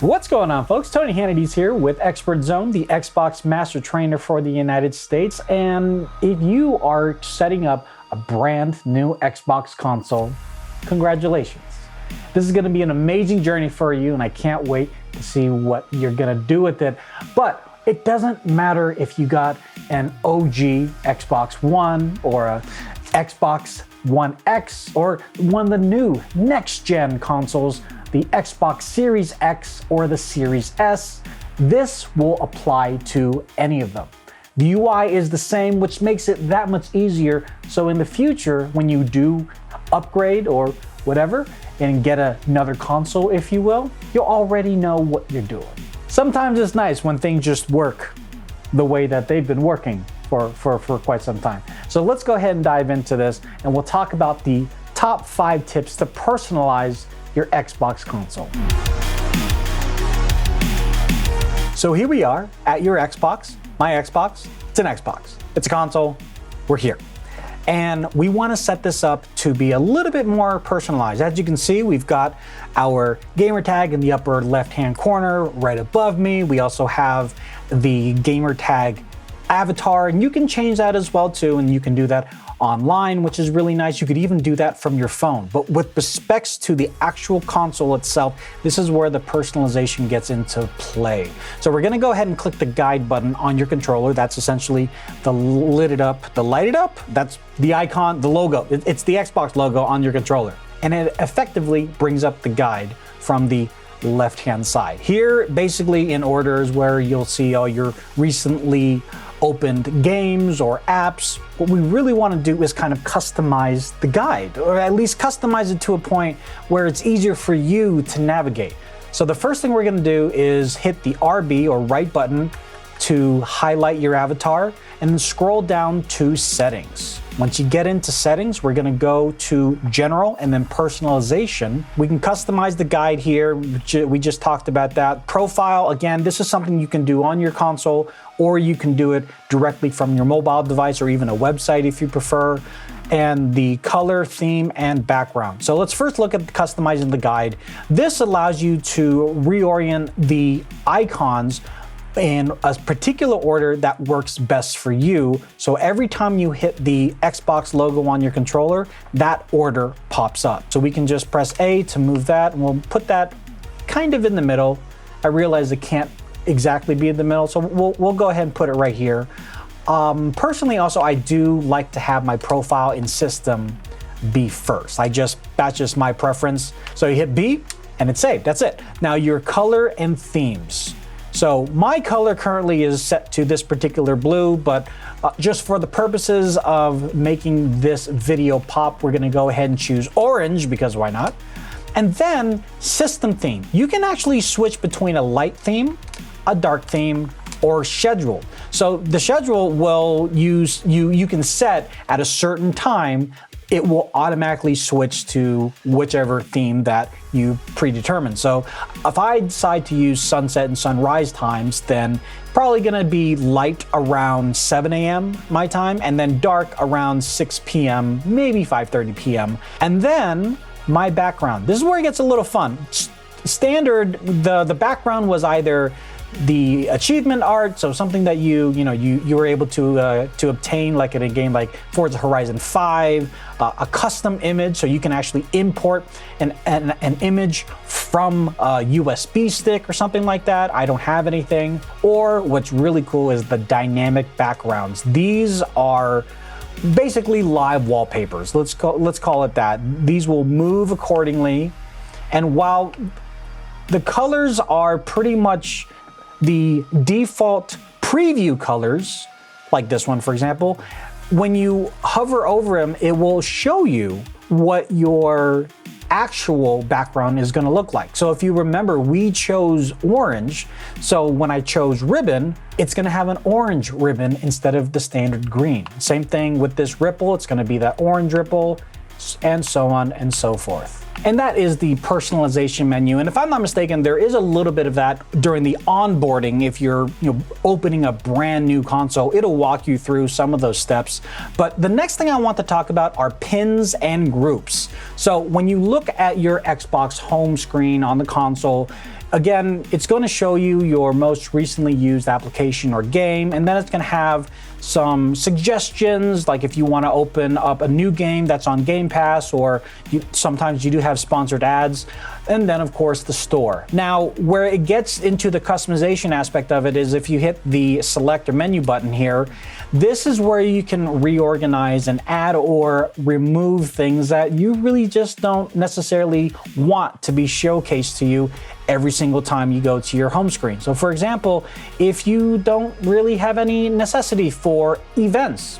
What's going on, folks? Tony Hannady's here with Expert Zone, the Xbox Master Trainer for the United States. And if you are setting up a brand new Xbox console, congratulations. This is going to be an amazing journey for you, and I can't wait to see what you're going to do with it. But it doesn't matter if you got an OG Xbox One or a Xbox One X or one of the new next-gen consoles, the Xbox Series X or the Series S. This will apply to any of them. The UI is the same, which makes it that much easier. So in the future, when you do upgrade or whatever and get another console, if you will, you'll already know what you're doing. Sometimes it's nice when things just work the way that they've been working for quite some time. So let's go ahead and dive into this, and we'll talk about the top 5 tips to personalize your Xbox console. So here we are at your Xbox, my Xbox. It's an Xbox. It's a console. We're here. And we want to set this up to be a little bit more personalized. As you can see, we've got our gamer tag in the upper left-hand corner right above me. We also have the gamer tag avatar, and you can change that as well too, and you can do that online, which is really nice. You could even do that from your phone. But with respects to the actual console itself, this is where the personalization gets into play. So we're gonna go ahead and click the guide button on your controller. That's essentially the light it up. That's the icon, the logo. It's the Xbox logo on your controller. And it effectively brings up the guide from the left-hand side. Here, basically in order is where you'll see all your recently opened games or apps. What we really want to do is kind of customize the guide, or at least customize it to a point where it's easier for you to navigate. So the first thing we're going to do is hit the RB or right button to highlight your avatar, and then scroll down to settings. Once you get into settings, we're going to go to general and then personalization. We can customize the guide here. We just talked about that. Profile, again, this is something you can do on your console, or you can do it directly from your mobile device or even a website if you prefer. And the color, theme, and background. So let's first look at customizing the guide. This allows you to reorient the icons in a particular order that works best for you. So every time you hit the Xbox logo on your controller, that order pops up. So we can just press A to move that, and we'll put that kind of in the middle. I realize it can't exactly be in the middle, so we'll go ahead and put it right here. Personally, also, I do like to have my profile in system be first. That's just my preference. So you hit B and it's saved. That's it. Now your color and themes. So my color currently is set to this particular blue, but just for the purposes of making this video pop, we're gonna go ahead and choose orange, because why not? And then system theme. You can actually switch between a light theme, a dark theme, or schedule. So the schedule will use, you can set at a certain time, it will automatically switch to whichever theme that you predetermine. So if I decide to use sunset and sunrise times, then probably gonna be light around 7 a.m. my time, and then dark around 6 p.m., maybe 5:30 p.m. And then my background. This is where it gets a little fun. Standard, the background was either the achievement art, so something that you were able to obtain, like in a game like Forza Horizon 5, a custom image, so you can actually import an image from a USB stick or something like that. I don't have anything. Or what's really cool is the dynamic backgrounds. These are basically live wallpapers. Let's call it that. These will move accordingly, and while the colors are pretty much the default preview colors, like this one, for example, when you hover over them, it will show you what your actual background is going to look like. So if you remember, we chose orange. So when I chose ribbon, it's going to have an orange ribbon instead of the standard green. Same thing with this ripple. It's going to be that orange ripple, and so on and so forth. And that is the personalization menu. And if I'm not mistaken, there is a little bit of that during the onboarding. If you're opening a brand new console, it'll walk you through some of those steps. But the next thing I want to talk about are pins and groups. So when you look at your Xbox home screen on the console, Again, it's going to show you your most recently used application or game, and then it's going to have some suggestions, like if you want to open up a new game that's on Game Pass, or sometimes you do have sponsored ads, and then of course the store. Now, where it gets into the customization aspect of it is if you hit the select or menu button here, this is where you can reorganize and add or remove things that you really just don't necessarily want to be showcased to you every single time you go to your home screen. So for example, if you don't really have any necessity for events,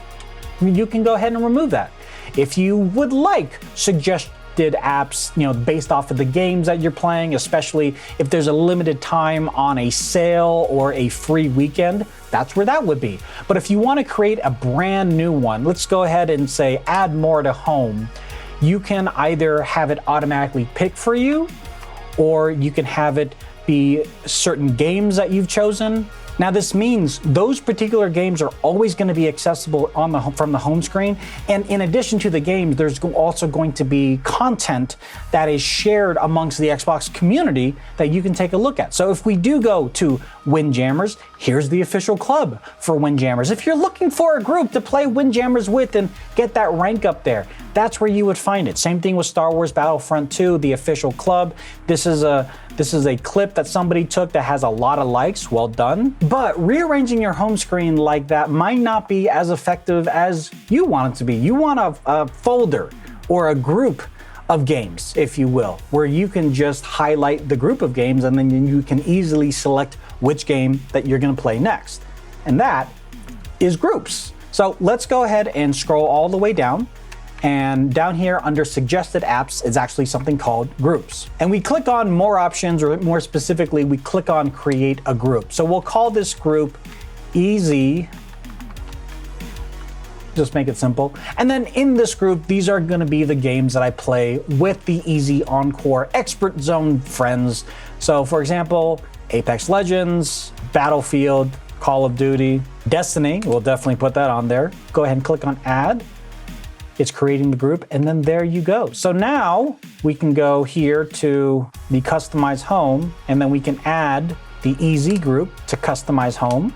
you can go ahead and remove that. If you would like suggested apps, based off of the games that you're playing, especially if there's a limited time on a sale or a free weekend, that's where that would be. But if you want to create a brand new one, let's go ahead and say add more to home. You can either have it automatically pick for you, or you can have it be certain games that you've chosen. Now this means those particular games are always going to be accessible from the home screen. And in addition to the games, there's also going to be content that is shared amongst the Xbox community that you can take a look at. So if we do go to Windjammers, here's the official club for Windjammers. If you're looking for a group to play Windjammers with and get that rank up there, that's where you would find it. Same thing with Star Wars Battlefront 2, the official club. This is a clip that somebody took that has a lot of likes. Well done. But rearranging your home screen like that might not be as effective as you want it to be. You want a folder or a group of games, if you will, where you can just highlight the group of games and then you can easily select which game that you're going to play next. And that is groups. So let's go ahead and scroll all the way down. And down here under suggested apps is actually something called groups. And we click on more options, or more specifically, we click on create a group. So we'll call this group Easy. Just make it simple. And then in this group, these are going to be the games that I play with the Easy Encore Expert Zone friends. So for example, Apex Legends, Battlefield, Call of Duty, Destiny, we'll definitely put that on there. Go ahead and click on add. It's creating the group, and then there you go. So now we can go here to the customize home, and then we can add the Easy group to customize home.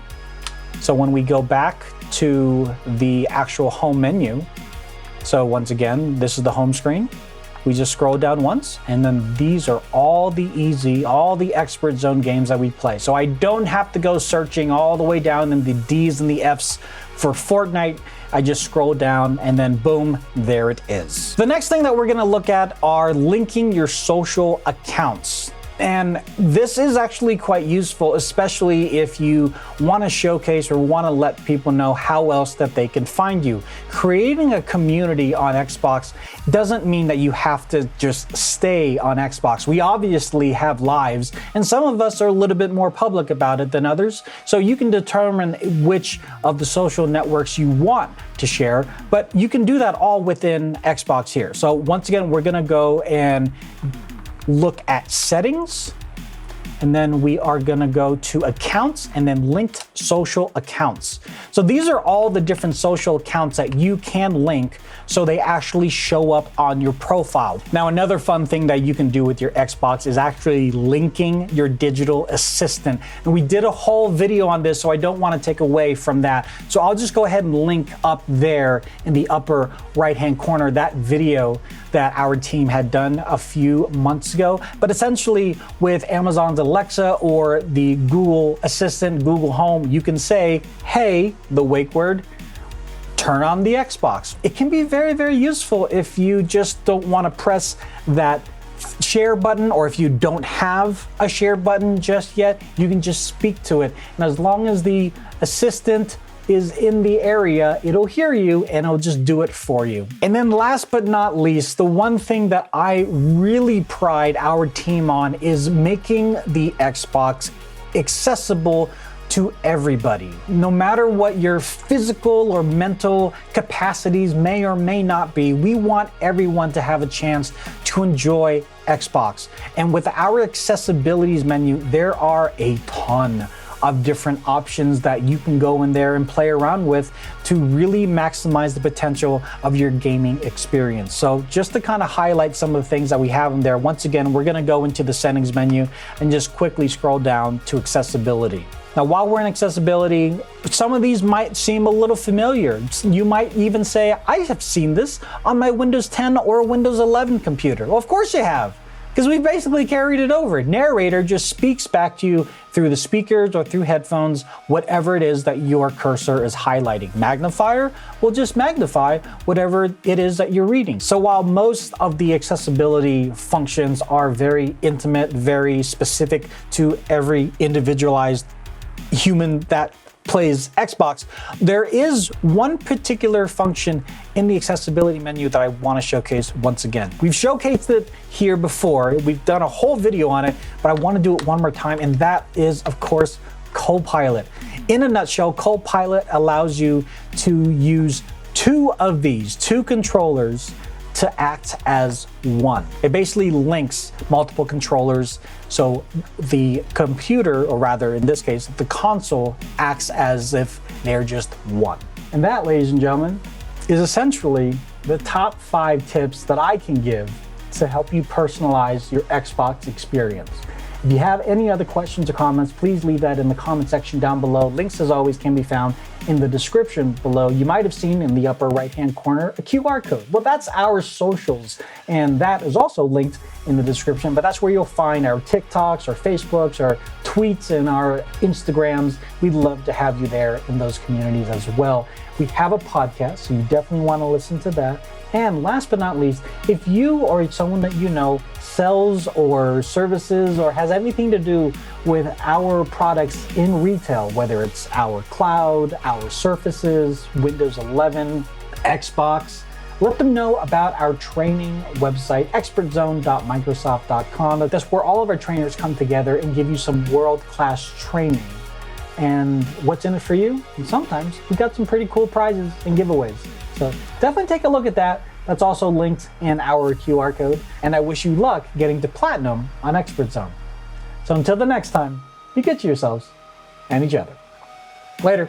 So when we go back to the actual home menu, so once again, this is the home screen. We just scroll down once, and then these are all the Expert Zone games that we play. So I don't have to go searching all the way down in the D's and the F's for Fortnite. I just scroll down and then boom, there it is. The next thing that we're gonna look at are linking your social accounts. And this is actually quite useful, especially if you want to showcase or want to let people know how else that they can find you. Creating a community on Xbox doesn't mean that you have to just stay on Xbox. We obviously have lives, and some of us are a little bit more public about it than others. So you can determine which of the social networks you want to share, but you can do that all within Xbox here. So once again, we're going to go and look at settings, and then we are going to go to accounts and then linked social accounts. So these are all the different social accounts that you can link so they actually show up on your profile. Now, another fun thing that you can do with your Xbox is actually linking your digital assistant. And we did a whole video on this, so I don't want to take away from that. So I'll just go ahead and link up there in the upper right-hand corner that video that our team had done a few months ago. But essentially with Amazon's Alexa or the Google Assistant, Google Home, you can say, hey, the wake word, turn on the Xbox. It can be very, very useful if you just don't want to press that share button, or if you don't have a share button just yet, you can just speak to it. And as long as the assistant is in the area, it'll hear you and it'll just do it for you. And then last but not least, the one thing that I really pride our team on is making the Xbox accessible to everybody. No matter what your physical or mental capacities may or may not be, we want everyone to have a chance to enjoy Xbox. And with our accessibilities menu, there are a ton of different options that you can go in there and play around with to really maximize the potential of your gaming experience. So just to kind of highlight some of the things that we have in there, once again, we're going to go into the settings menu and just quickly scroll down to accessibility. Now, while we're in accessibility, some of these might seem a little familiar. You might even say, I have seen this on my Windows 10 or Windows 11 computer. Well, of course you have, because we basically carried it over. Narrator just speaks back to you through the speakers or through headphones, whatever it is that your cursor is highlighting. Magnifier will just magnify whatever it is that you're reading. So while most of the accessibility functions are very intimate, very specific to every individualized human that plays Xbox, there is one particular function in the accessibility menu that I want to showcase once again. We've showcased it here before. We've done a whole video on it, but I want to do it one more time, and that is, of course, Copilot. In a nutshell, Copilot allows you to use two controllers to act as one. It basically links multiple controllers, so the computer, or rather in this case, the console, acts as if they're just one. And that, ladies and gentlemen, is essentially the top 5 tips that I can give to help you personalize your Xbox experience. If you have any other questions or comments, please leave that in the comment section down below. Links, as always, can be found in the description below. You might have seen in the upper right-hand corner a QR code. Well, that's our socials, and that is also linked in the description, but that's where you'll find our TikToks, our Facebooks, our tweets, and our Instagrams. We'd love to have you there in those communities as well. We have a podcast, so you definitely want to listen to that. And last but not least, if you or someone that you know sells or services or has anything to do with our products in retail, whether it's our cloud, our Surfaces, Windows 11, Xbox, let them know about our training website, expertzone.microsoft.com. That's where all of our trainers come together and give you some world-class training. And what's in it for you? And sometimes we've got some pretty cool prizes and giveaways. So definitely take a look at that. That's also linked in our QR code. And I wish you luck getting to Platinum on Expert Zone. So until the next time, be good to yourselves and each other. Later.